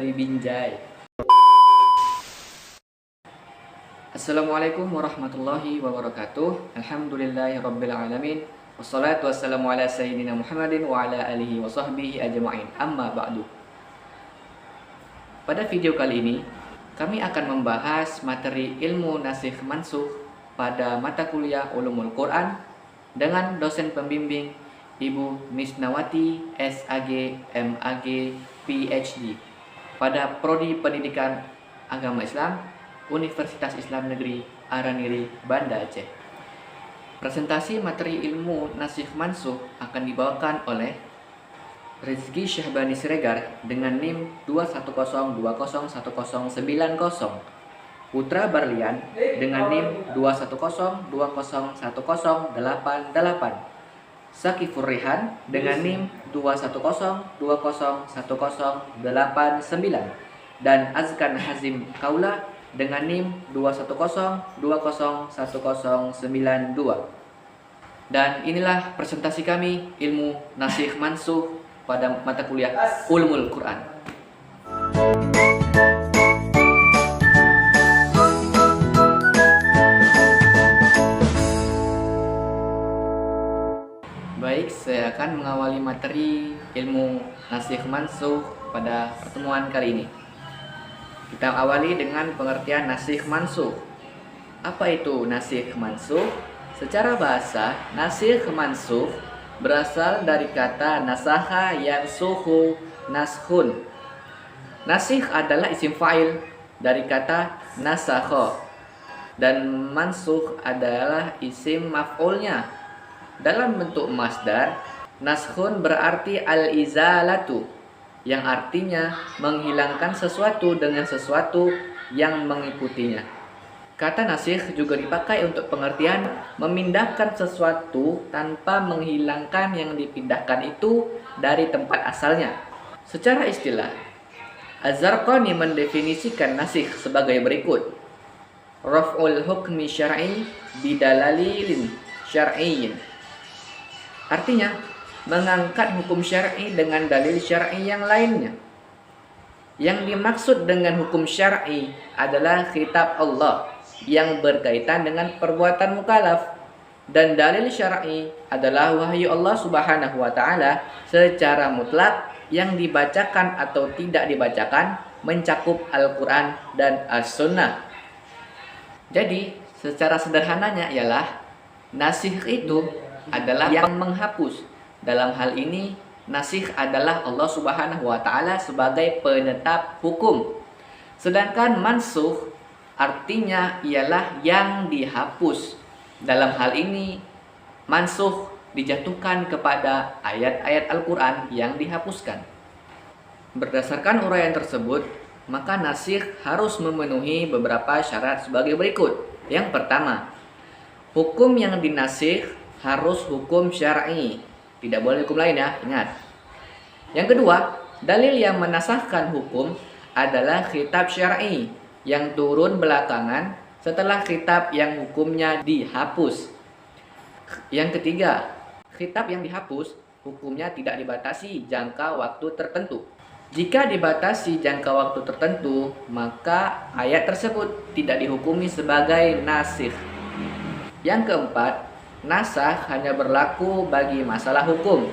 dari Binjai. Assalamualaikum warahmatullahi wabarakatuh. Alhamdulillahirabbil alamin. Wassalatu wassalamu ala sayyidina Muhammadin wa ala alihi wa sahbihi ajma'in. Amma ba'du. Pada video kali ini, kami akan membahas materi ilmu nasikh mansukh pada mata kuliah Ulumul Quran dengan dosen pembimbing Ibu Misnawati SAG MAG PhD pada Prodi Pendidikan Agama Islam Universitas Islam Negeri Araniri, Banda Aceh. Presentasi materi ilmu nasikh mansukh akan dibawakan oleh Rizky Syahbani Siregar dengan NIM 210201090, Putra Barlian dengan NIM 210201088, Sakifur Rihan dengan NIM 210201089, dan Azkan Hazim Kaula dengan NIM 210201092. Dan inilah presentasi kami ilmu nasikh mansukh pada mata kuliah Ulumul Quran. Baik, saya akan mengawali materi ilmu nasikh mansukh pada pertemuan kali ini. Kita awali dengan pengertian nasikh mansukh. Apa itu nasikh mansukh? Secara bahasa, nasikh mansukh berasal dari kata nasaha yang suhu naskhun. Nasikh adalah isim fa'il dari kata nasakha, dan mansukh adalah isim maf'ulnya. Dalam bentuk masdar, naskhun berarti al-izalatu, yang artinya menghilangkan sesuatu dengan sesuatu yang mengikutinya. Kata nasikh juga dipakai untuk pengertian memindahkan sesuatu tanpa menghilangkan yang dipindahkan itu dari tempat asalnya. Secara istilah, Az-Zarqani mendefinisikan nasikh sebagai berikut: raf'ul hukmi syar'i bidalalilin syar'iyyin. Artinya, mengangkat hukum syar'i dengan dalil syar'i yang lainnya. Yang dimaksud dengan hukum syar'i adalah kitab Allah yang berkaitan dengan perbuatan mukallaf, dan dalil syar'i adalah wahyu Allah Subhanahu wa taala secara mutlak yang dibacakan atau tidak dibacakan mencakup Al-Qur'an dan As-Sunnah. Jadi, secara sederhananya ialah nasikh itu adalah yang menghapus. Dalam hal ini, nasikh adalah Allah Subhanahu wa taala sebagai penetap hukum. Sedangkan mansukh artinya ialah yang dihapus. Dalam hal ini, mansukh dijatuhkan kepada ayat-ayat Al-Quran yang dihapuskan. Berdasarkan uraian tersebut, maka nasikh harus memenuhi beberapa syarat sebagai berikut. Yang pertama, hukum yang dinasikh harus hukum syar'i, tidak boleh hukum lain ya, ingat. Yang kedua, dalil yang menasahkan hukum adalah kitab syar'i yang turun belakangan setelah kitab yang hukumnya dihapus. Yang ketiga, kitab yang dihapus hukumnya tidak dibatasi jangka waktu tertentu. Jika dibatasi jangka waktu tertentu, maka ayat tersebut tidak dihukumi sebagai nasikh. Yang keempat, nasakh hanya berlaku bagi masalah hukum.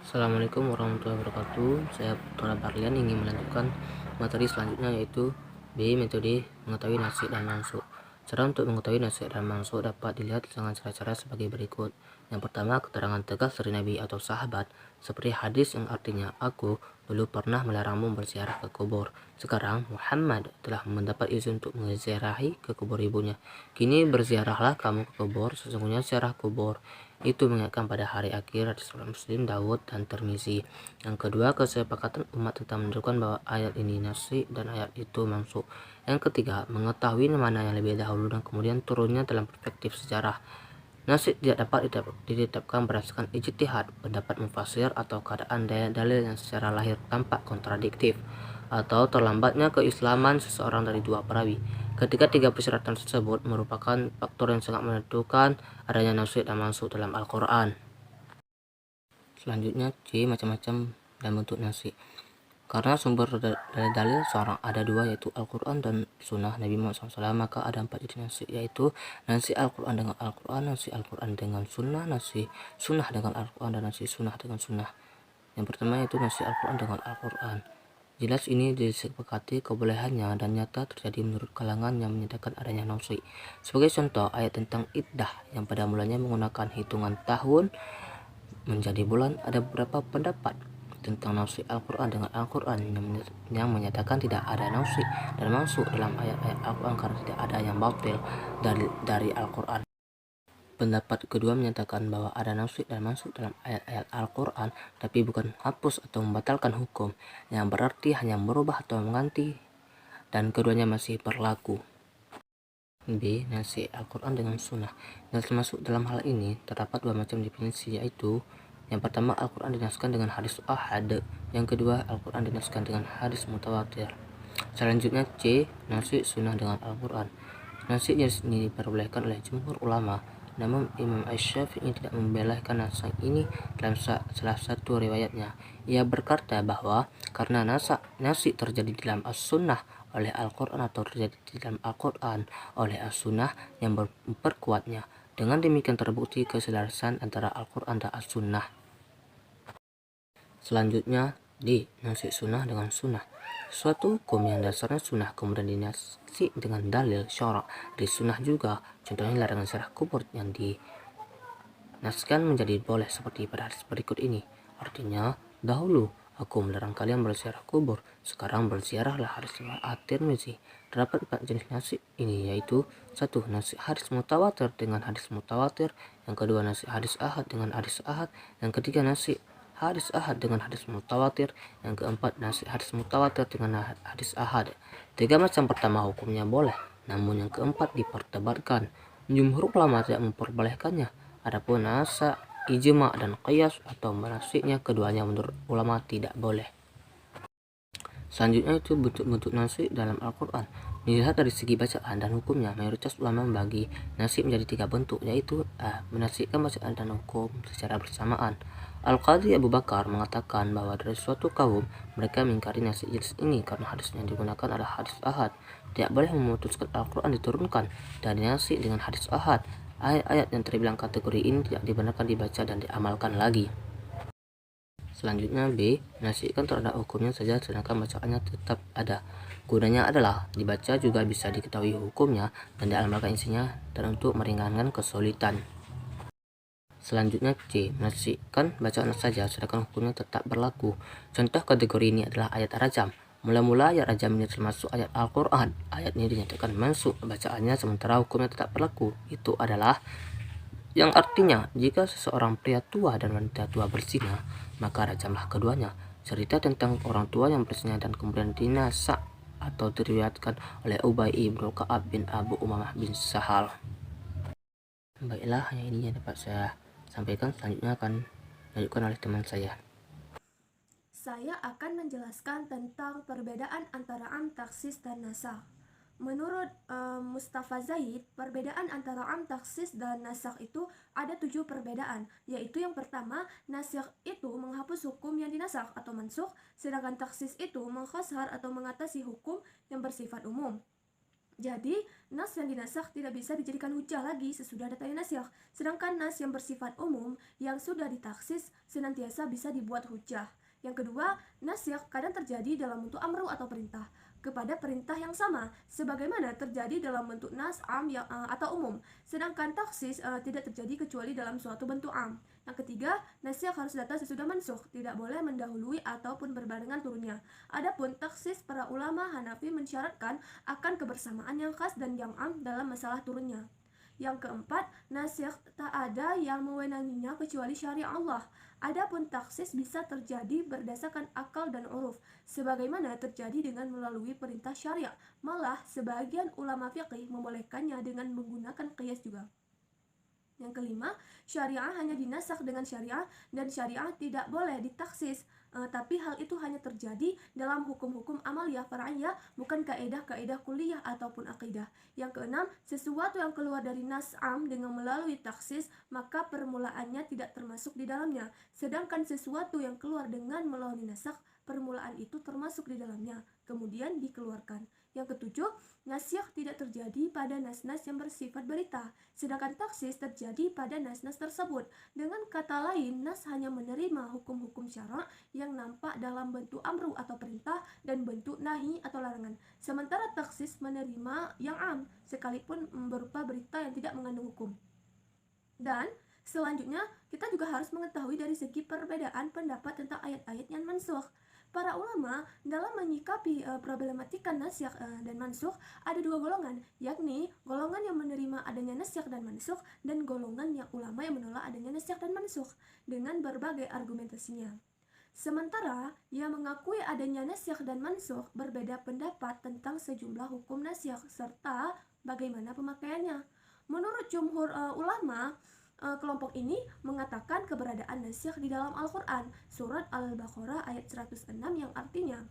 Assalamualaikum warahmatullahi wabarakatuh. Saya Putra Barlian ingin melanjutkan materi selanjutnya, yaitu B. Metode mengetahui nasikh dan mansukh. Cara untuk mengetahui nasikh dan mansukh dapat dilihat dengan cara-cara sebagai berikut. Yang pertama, keterangan tegas dari Nabi atau sahabat, seperti hadis yang artinya, aku dulu pernah melarangmu berziarah ke kubur. Sekarang Muhammad telah mendapat izin untuk menziarahi ke kubur ibunya. Kini berziarahlah kamu ke kubur, sesungguhnya ziarah kubur itu mengingatkan pada hari akhir. Hadis riwayat Muslim, Dawud, dan Tirmizi. Yang kedua, kesepakatan umat tentang menunjukkan bahwa ayat ini nasikh dan ayat itu mansukh. Yang ketiga, mengetahui mana yang lebih dahulu dan kemudian turunnya dalam perspektif sejarah. Nasikh tidak dapat ditetapkan berdasarkan ijtihad, pendapat mufasir, atau keadaan dalil yang secara lahir tampak kontradiktif, atau terlambatnya keislaman seseorang dari dua perawi. Ketiga persyaratan tersebut merupakan faktor yang sangat menentukan adanya nasikh dan mansukh dalam Al-Quran. Selanjutnya C. Macam-macam dan bentuk nasih. Karena sumber dari dalil seorang ada dua, yaitu Al-Quran dan Sunnah Nabi Muhammad SAW, maka ada 4 jenis nasih, yaitu nasih Al-Quran dengan Al-Quran, nasih Al-Quran dengan Sunnah, nasih Sunnah dengan Al-Quran, dan nasih Sunnah dengan Sunnah. Yang pertama yaitu nasih Al-Quran dengan Al-Quran. Jelas ini disepakati kebolehannya dan nyata terjadi menurut kalangan yang menyatakan adanya nasih. Sebagai contoh, ayat tentang iddah yang pada mulanya menggunakan hitungan tahun menjadi bulan. Ada beberapa pendapat tentang nasih Al-Quran dengan Al-Quran yang menyatakan tidak ada nasih dan masuk dalam ayat-ayat Al-Quran karena tidak ada yang batil dari Al-Quran. Pendapat kedua menyatakan bahwa ada nasih dan masuk dalam ayat-ayat Al-Quran, tapi bukan hapus atau membatalkan hukum, yang berarti hanya merubah atau mengganti, dan keduanya masih berlaku. B. Nasih Al-Quran dengan Sunnah. Dan termasuk dalam hal ini terdapat dua macam definisi, yaitu yang pertama Al-Quran dinaskan dengan hadis ahad, yang kedua Al-Quran dinaskan dengan hadis mutawatir. Selanjutnya C. Nasih Sunnah dengan Al-Quran. Nasih jenis ini diperbolehkan oleh jumhur ulama, namun Imam Asy-Syafi'i tidak membolehkan nasih ini dalam salah satu riwayatnya. Ia berkata bahwa karena nasih terjadi di dalam As-Sunnah oleh Al-Quran atau terjadi di dalam Al-Quran oleh As-Sunnah yang memperkuatnya. Dengan demikian terbukti keselarasan antara Al-Quran dan As-Sunnah. Selanjutnya D. Nasih Sunnah dengan Sunnah. Suatu hukum yang dasarnya sunnah kemudian dinasih dengan dalil syarak di sunnah juga. Contohnya larangan ziarah kubur yang dinaskan menjadi boleh seperti pada hadis berikut ini. Artinya, dahulu aku melarang kalian berziarah kubur, sekarang berziarahlah. Hadis At-Tirmizi. Terdapat 4 jenis nasih ini, yaitu 1. Nasih hadis mutawatir dengan hadis mutawatir, yang kedua nasih hadis ahad dengan hadis ahad, yang ketiga nasih hadis ahad dengan hadis mutawatir, yang keempat nasih hadis mutawatir dengan hadis ahad. 3 macam pertama hukumnya boleh, namun yang keempat diperdebatkan. Jumhur ulama tidak memperbolehkannya. Adapun asa, ijma dan qiyas atau menasihnya keduanya menurut ulama tidak boleh. Selanjutnya itu bentuk-bentuk nasih dalam Al-Quran. Dilihat dari segi bacaan dan hukumnya, mayoritas ulama membagi nasih menjadi 3 bentuk, yaitu A. Menasihkan bacaan dan hukum secara bersamaan. Al-Qadhi Abu Bakar mengatakan bahwa dari suatu kaum mereka mengingkari nasih jenis ini karena hadis yang digunakan adalah hadis ahad. Tidak boleh memutuskan Al-Quran diturunkan dan nasih dengan hadis ahad. Ayat-ayat yang terbilang kategori ini tidak dibenarkan dibaca dan diamalkan lagi. Selanjutnya B. Nasihkan terhadap hukumnya saja sedangkan bacaannya tetap ada. Gunanya adalah dibaca juga bisa diketahui hukumnya dan diamalkan isinya dan untuk meringankan kesulitan. Selanjutnya C. Menasihkan bacaan saja sedangkan hukumnya tetap berlaku. Contoh kategori ini adalah ayat rajam. Mula-mula ayat rajam ini termasuk ayat Al-Quran. Ayat ini dinyatakan mansukh bacaannya sementara hukumnya tetap berlaku. Itu adalah yang artinya jika seseorang pria tua dan wanita tua berzina, maka rajamlah keduanya. Cerita tentang orang tua yang berzina dan kemudian dinasak atau diriwayatkan oleh Ubay ibn Ka'ab bin Abu Umamah bin Sahal. Baiklah, hanya ini yang dapat saya sampaikan. Selanjutnya akan dilanjutkan oleh teman saya. Saya akan menjelaskan tentang perbedaan antara am, taksis, dan nasakh. Menurut Mustafa Zaid, perbedaan antara am, taksis, dan nasakh itu ada 7 perbedaan, yaitu yang pertama, nasikh itu menghapus hukum yang dinasakh atau mansukh, sedangkan taksis itu menghashar atau mengatasi hukum yang bersifat umum. Jadi, nas yang dinasakh tidak bisa dijadikan hujah lagi sesudah datanya nasikh, sedangkan nas yang bersifat umum yang sudah ditaksis senantiasa bisa dibuat hujah. Yang kedua, nasikh kadang terjadi dalam bentuk amru atau perintah kepada perintah yang sama, sebagaimana terjadi dalam bentuk nas am atau umum, sedangkan taksis tidak terjadi kecuali dalam suatu bentuk am. Yang ketiga, nasikh harus datang sesudah mansukh, tidak boleh mendahului ataupun berbarengan turunnya. Adapun taksis, para ulama Hanafi mensyaratkan akan kebersamaan yang khas dan yang am dalam masalah turunnya. Yang keempat, nasikh tak ada yang mewenanginya kecuali syariat Allah. Adapun taksis bisa terjadi berdasarkan akal dan uruf, sebagaimana terjadi dengan melalui perintah syariat. Malah, sebagian ulama fiqih membolehkannya dengan menggunakan qiyas juga. Yang kelima, syariah hanya dinasakh dengan syariah dan syariah tidak boleh ditaksis. tapi hal itu hanya terjadi dalam hukum-hukum amaliyah far'iyah, bukan kaidah-kaidah kuliah ataupun akidah. Yang keenam, sesuatu yang keluar dari nas am dengan melalui taksis, maka permulaannya tidak termasuk di dalamnya. Sedangkan sesuatu yang keluar dengan melalui nasakh, permulaan itu termasuk di dalamnya, kemudian dikeluarkan. Yang ketujuh, nasikh tidak terjadi pada nas-nas yang bersifat berita, sedangkan taksis terjadi pada nas-nas tersebut. Dengan kata lain, nas hanya menerima hukum-hukum syara' yang nampak dalam bentuk amru atau perintah dan bentuk nahi atau larangan. Sementara taksis menerima yang am, sekalipun berupa berita yang tidak mengandung hukum. Dan selanjutnya, kita juga harus mengetahui dari segi perbedaan pendapat tentang ayat-ayat yang mansukh. Para ulama dalam menyikapi problematika nasikh dan mansukh ada dua golongan, yakni golongan yang menerima adanya nasikh dan mansukh dan golongan yang ulama yang menolak adanya nasikh dan mansukh dengan berbagai argumentasinya. Sementara yang mengakui adanya nasikh dan mansukh berbeda pendapat tentang sejumlah hukum nasikh serta bagaimana pemakaiannya. Menurut jumhur ulama, kelompok ini mengatakan keberadaan nasikh di dalam Al-Quran, surat Al-Baqarah ayat 106 yang artinya,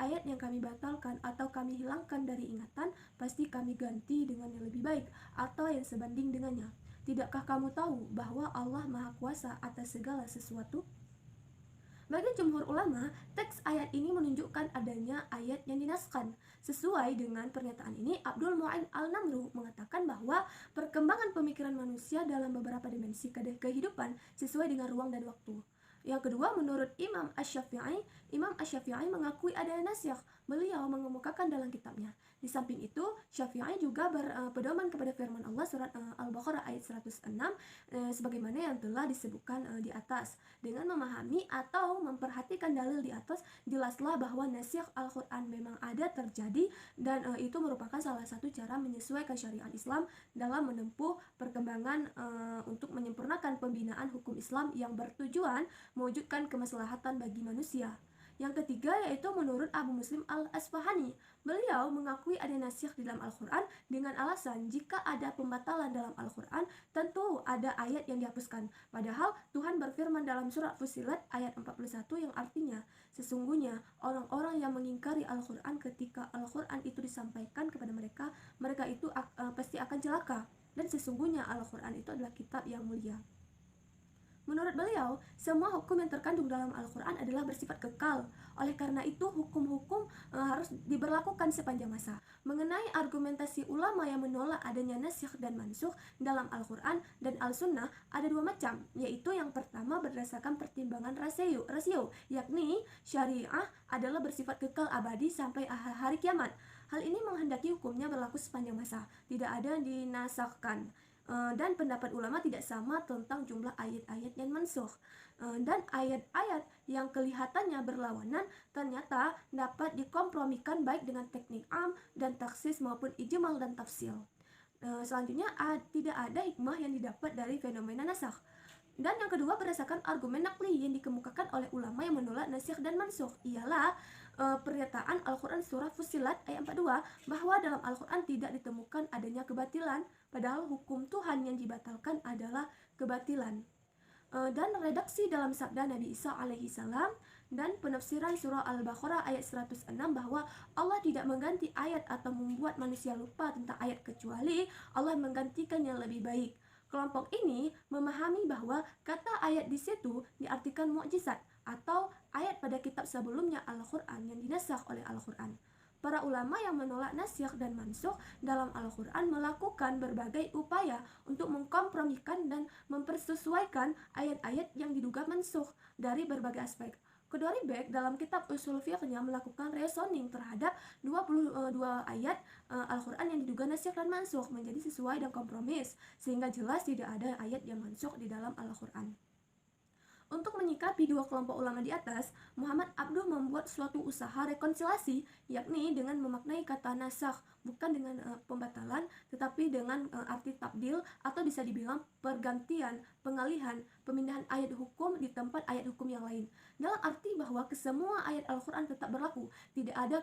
ayat yang kami batalkan atau kami hilangkan dari ingatan, pasti kami ganti dengan yang lebih baik atau yang sebanding dengannya. Tidakkah kamu tahu bahwa Allah Maha Kuasa atas segala sesuatu? Bagi jumhur ulama, teks ayat ini menunjukkan adanya ayat yang dinaskhkan. Sesuai dengan pernyataan ini, Abdul Mu'in al-Namru mengatakan bahwa perkembangan pemikiran manusia dalam beberapa dimensi kehidupan sesuai dengan ruang dan waktu. Yang kedua, menurut Imam Asy-Syafi'i mengakui adanya nasikh. Beliau mengemukakan dalam kitabnya. Di samping itu, Syafi'i juga berpedoman kepada firman Allah surat Al-Baqarah ayat 106 sebagaimana yang telah disebutkan di atas. Dengan memahami atau memperhatikan dalil di atas, jelaslah bahwa nasikh Al-Quran memang ada terjadi dan itu merupakan salah satu cara menyesuaikan syariat Islam dalam menempuh perkembangan untuk menyempurnakan pembinaan hukum Islam yang bertujuan mewujudkan kemaslahatan bagi manusia. Yang ketiga yaitu menurut Abu Muslim al-Asfahani. Beliau mengakui ada nasikh di dalam Al-Quran dengan alasan jika ada pembatalan dalam Al-Quran, tentu ada ayat yang dihapuskan. Padahal Tuhan berfirman dalam surat Fussilat ayat 41 yang artinya, sesungguhnya orang-orang yang mengingkari Al-Quran ketika Al-Quran itu disampaikan kepada mereka, mereka itu pasti akan celaka. Dan sesungguhnya Al-Quran itu adalah kitab yang mulia. Menurut beliau, semua hukum yang terkandung dalam Al-Quran adalah bersifat kekal. Oleh karena itu, hukum-hukum harus diberlakukan sepanjang masa. Mengenai argumentasi ulama yang menolak adanya nasikh dan mansukh dalam Al-Quran dan Al-Sunnah, ada dua macam, yaitu yang pertama berdasarkan pertimbangan rasio, yakni syariah adalah bersifat kekal abadi sampai hari kiamat. Hal ini menghendaki hukumnya berlaku sepanjang masa, tidak ada yang dinasakhkan. Dan pendapat ulama tidak sama tentang jumlah ayat-ayat yang mansukh. Dan ayat-ayat yang kelihatannya berlawanan ternyata dapat dikompromikan baik dengan teknik am dan taksis maupun ijmal dan tafsil. Selanjutnya, tidak ada hikmah yang didapat dari fenomena nasakh. Dan yang kedua, berdasarkan argumen nakli yang dikemukakan oleh ulama yang menolak nasikh dan mansukh, ialah pernyataan Al-Quran surah Fussilat ayat 42 bahwa dalam Al-Quran tidak ditemukan adanya kebatilan, padahal hukum Tuhan yang dibatalkan adalah kebatilan. Dan redaksi dalam sabda Nabi Isa alaihi salam dan penafsiran surah Al-Baqarah ayat 106 bahwa Allah tidak mengganti ayat atau membuat manusia lupa tentang ayat kecuali Allah menggantikan yang lebih baik. Kelompok ini memahami bahwa kata ayat di situ diartikan mukjizat atau ayat pada kitab sebelumnya Al-Quran yang dinasakh oleh Al-Quran. Para ulama yang menolak nasikh dan mansukh dalam Al-Quran melakukan berbagai upaya untuk mengkompromikan dan mempersesuaikan ayat-ayat yang diduga mansukh dari berbagai aspek. Kedua Ribek dalam kitab usul fiqhnya melakukan reasoning terhadap 22 ayat Al-Quran yang diduga nasikh dan mansukh menjadi sesuai dan kompromis, sehingga jelas tidak ada ayat yang mansukh di dalam Al-Quran. Untuk menyikapi dua kelompok ulama di atas, Muhammad Abduh membuat suatu usaha rekonsiliasi, yakni dengan memaknai kata nasakh bukan dengan pembatalan, tetapi dengan arti tabdil atau bisa dibilang pergantian, pengalihan, pemindahan ayat hukum di tempat ayat hukum yang lain. Dalam arti bahwa kesemua ayat Al-Quran tetap berlaku, tidak ada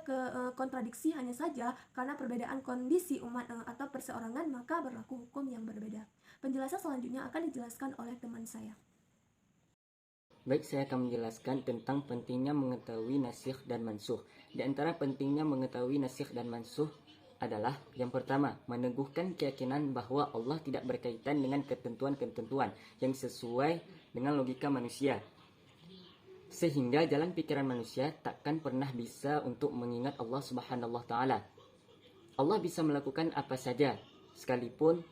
kontradiksi, hanya saja karena perbedaan kondisi umat atau perseorangan maka berlaku hukum yang berbeda. Penjelasan selanjutnya akan dijelaskan oleh teman saya. Baik, saya akan menjelaskan tentang pentingnya mengetahui nasikh dan mansukh. Di antara pentingnya mengetahui nasikh dan mansukh adalah yang pertama, meneguhkan keyakinan bahwa Allah tidak berkaitan dengan ketentuan-ketentuan yang sesuai dengan logika manusia. Sehingga jalan pikiran manusia takkan pernah bisa untuk mengingat Allah Subhanahu wa taala. Allah bisa melakukan apa saja, sekalipun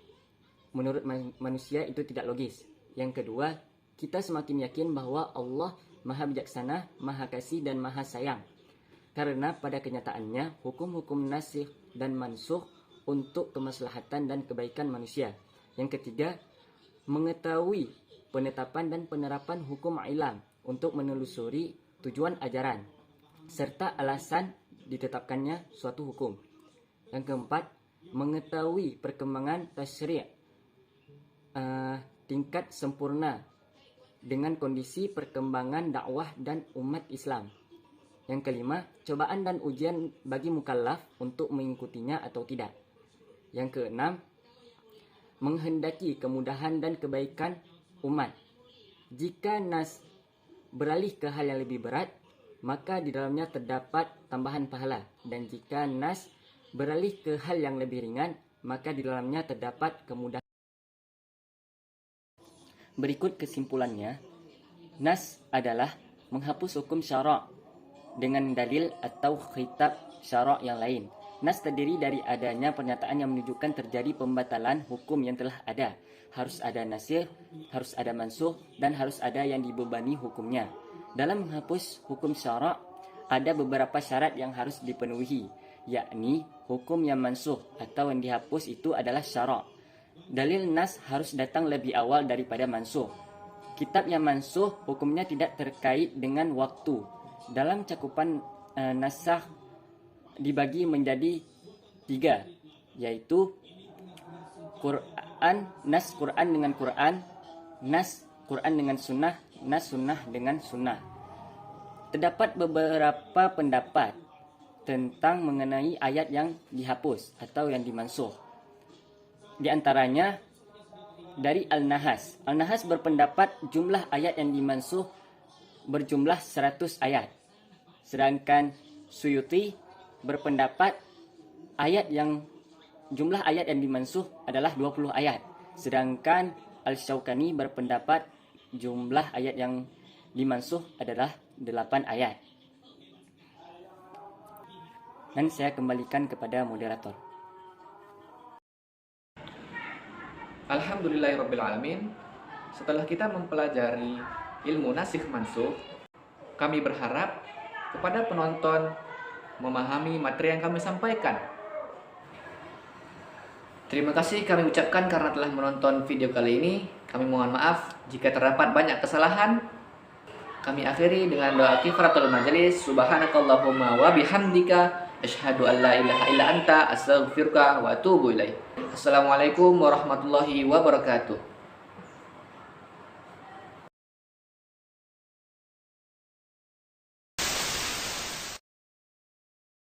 menurut manusia itu tidak logis. Yang kedua, kita semakin yakin bahwa Allah Maha Bijaksana, Maha Kasih, dan Maha Sayang. Karena pada kenyataannya, hukum-hukum nasikh dan mansukh untuk kemaslahatan dan kebaikan manusia. Yang ketiga, mengetahui penetapan dan penerapan hukum ilam untuk menelusuri tujuan ajaran, serta alasan ditetapkannya suatu hukum. Yang keempat, mengetahui perkembangan tasyri' tingkat sempurna dengan kondisi perkembangan dakwah dan umat Islam. Yang kelima, cobaan dan ujian bagi mukallaf untuk mengikutinya atau tidak. Yang keenam, menghendaki kemudahan dan kebaikan umat. Jika nas beralih ke hal yang lebih berat, maka di dalamnya terdapat tambahan pahala. Dan jika nas beralih ke hal yang lebih ringan, maka di dalamnya terdapat kemudahan. Berikut kesimpulannya, nas adalah menghapus hukum syara' dengan dalil atau khitab syara' yang lain. Nas terdiri dari adanya pernyataan yang menunjukkan terjadi pembatalan hukum yang telah ada. Harus ada nasikh, harus ada mansukh, dan harus ada yang dibebani hukumnya. Dalam menghapus hukum syara' ada beberapa syarat yang harus dipenuhi, yakni hukum yang mansukh atau yang dihapus itu adalah syara'. Dalil nas harus datang lebih awal daripada mansukh. Kitab yang mansukh hukumnya tidak terkait dengan waktu. Dalam cakupan nasakh dibagi menjadi 3, yaitu Quran, nas Quran dengan Quran, nas Quran dengan sunnah, nas sunnah dengan sunnah. Terdapat beberapa pendapat tentang mengenai ayat yang dihapus atau yang dimansukh. Di antaranya dari Al-Nahas. Al-Nahas berpendapat jumlah ayat yang dimansukh berjumlah 100 ayat. Sedangkan Suyuti berpendapat jumlah ayat yang dimansukh adalah 20 ayat. Sedangkan Al-Syaukani berpendapat jumlah ayat yang dimansukh adalah 8 ayat. Dan saya kembalikan kepada moderator. Alhamdulillahirrabbilalamin. Setelah kita mempelajari ilmu nasikh mansukh, kami berharap kepada penonton memahami materi yang kami sampaikan. Terima kasih kami ucapkan karena telah menonton video kali ini. Kami mohon maaf jika terdapat banyak kesalahan. Kami akhiri dengan doa kifaratul majelis. Subhanakallahumma wa bihamdika asyhadu an la ilaha illa anta astaghfiruka wa atubu ilaik. Assalamualaikum warahmatullahi wabarakatuh.